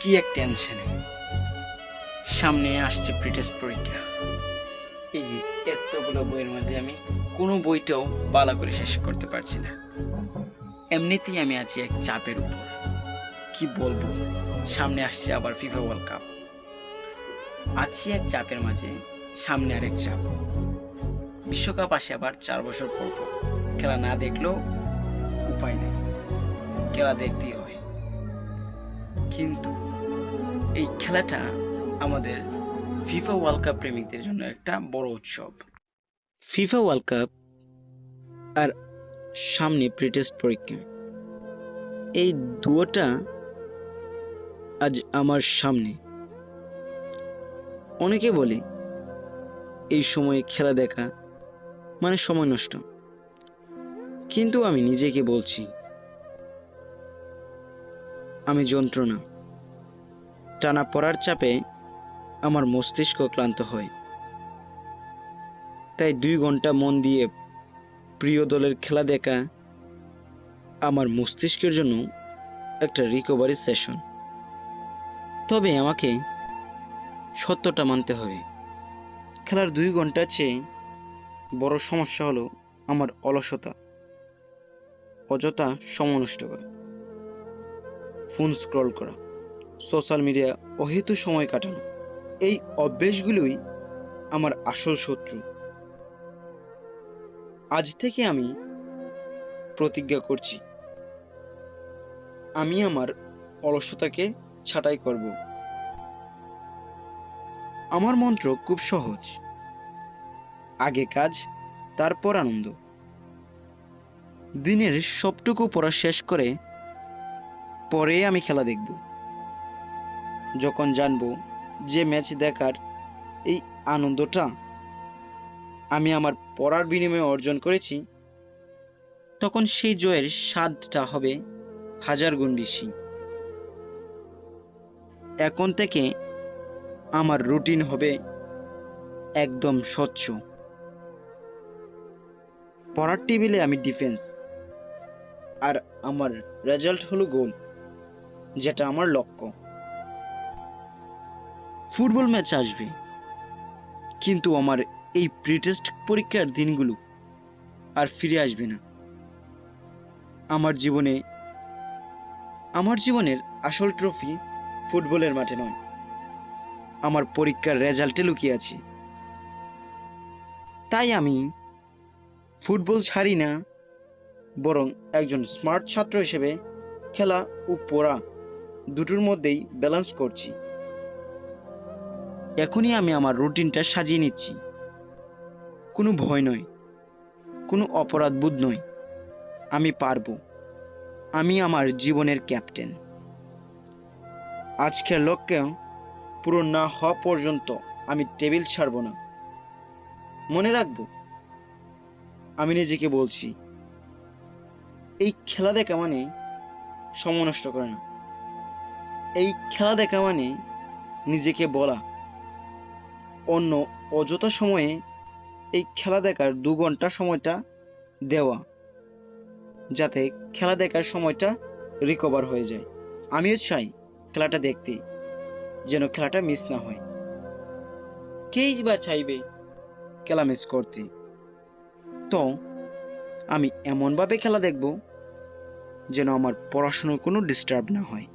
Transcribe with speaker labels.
Speaker 1: কি এক টেনশনে। সামনে আসছে প্রিটেস্ট পরীক্ষা। এই যে এতগুলো বইয়ের মাঝে আমি কোনো বইটাও ভালো করে শেষ করতে পারছি না। এমনিতেই আমি আছি এক চাপের উপর। কি বলবো, সামনে আসছে আবার ফিফা ওয়ার্ল্ড কাপ। আছি এক চাপের মাঝে, সামনে আরেক চাপ। বিশ্বকাপ আসে আবার 4 বছর পর পর। খেলা না দেখলেও উপায় নেই, খেলা দেখতেই হয়। কিন্তু এই খেলাটা আমাদের ফিফা ওয়ার্ল্ড কাপ প্রেমিকদের জন্য একটা বড় উৎসব। ফিফা ওয়ার্ল্ড কাপ আর সামনে প্রিটেস্ট পরীক্ষা, এই দুয়োটা আজ আমার সামনে। অনেকে বলে এই সময়ে খেলা দেখা মানে সময় নষ্ট, কিন্তু আমি নিজেকে বলছি আমি যন্ত্রণা। টানা পড়ার চাপে আমার মস্তিষ্ক ক্লান্ত হয়, তাই 2 ঘন্টা মন দিয়ে প্রিয় দলের খেলা দেখা আমার মস্তিষ্কের জন্য একটা রিকভারি সেশন। তবে আমাকে সত্যটা মানতে হবে, খেলার 2 ঘন্টা চেয়ে বড় সমস্যা হলো আমার অলসতা, অযথা সময় নষ্ট করা, ফোন স্ক্রল করা, সোশ্যাল মিডিয়া অহেতু সময় কাটানো। এই অভ্যেসগুলোই আমার আসল শত্রু। আজ থেকে আমি প্রতিজ্ঞা করছি, আমি আমার অলসতাকে ছাঁটাই করব। আমার মন্ত্র খুব সহজ, আগে কাজ, তারপর আনন্দ। দিনের সবটুকু পড়া শেষ করে পরে আমি খেলা দেখব। যখন জানবো যে ম্যাচ দেখার এই আনন্দটা আমি আমার পড়ার বিনিময়ে অর্জন করেছি, তখন সেই জয়ের স্বাদটা হবে 1000 গুণ বেশি। এখন থেকে আমার রুটিন হবে একদম স্বচ্ছ। পড়ার টেবিলে আমি ডিফেন্স, আর আমার রেজাল্ট হলো গোল, যেটা আমার লক্ষ্য। ফুটবল ম্যাচ আসবে, কিন্তু আমার এই প্রিটেস্ট পরীক্ষার দিনগুলো আর ফিরে আসবে না। আমার জীবনের আসল ট্রফি ফুটবলের মাঠে নয়, আমার পরীক্ষার রেজাল্টে লুকিয়ে আছে। তাই আমি ফুটবল ছাড়ি না, বরং একজন স্মার্ট ছাত্র হিসেবে খেলা ও পড়া দুটোর মধ্যেই ব্যালেন্স করছি। এখনই আমি আমার রুটিনটা সাজিয়ে নিচ্ছি। কোনো ভয় নয়, কোনো অপরাধ বোধ নয়। আমি পারবো, আমি আমার জীবনের ক্যাপ্টেন। আজকের লক্ষ্যে পূরণ না হওয়া পর্যন্ত আমি টেবিল ছাড়ব না। মনে রাখবো, আমি নিজেকে বলছি, এই খেলা দেখা মানে সময় নষ্ট করে না। এই খেলা দেখা মানে নিজেকে বলা অন্য অযথা সময়ে এই খেলা দেখার 2 ঘন্টা সময়টা দেওয়া, যাতে খেলা দেখার সময়টা রিকভার হয়ে যায়। আমিও চাই খেলাটা দেখতে, যেন খেলাটা মিস না হয়। কেই বা চাইবে খেলা মিস করতে? তো আমি এমনভাবে খেলা দেখব যেন আমার পড়াশোনার কোনো ডিস্টার্ব না হয়।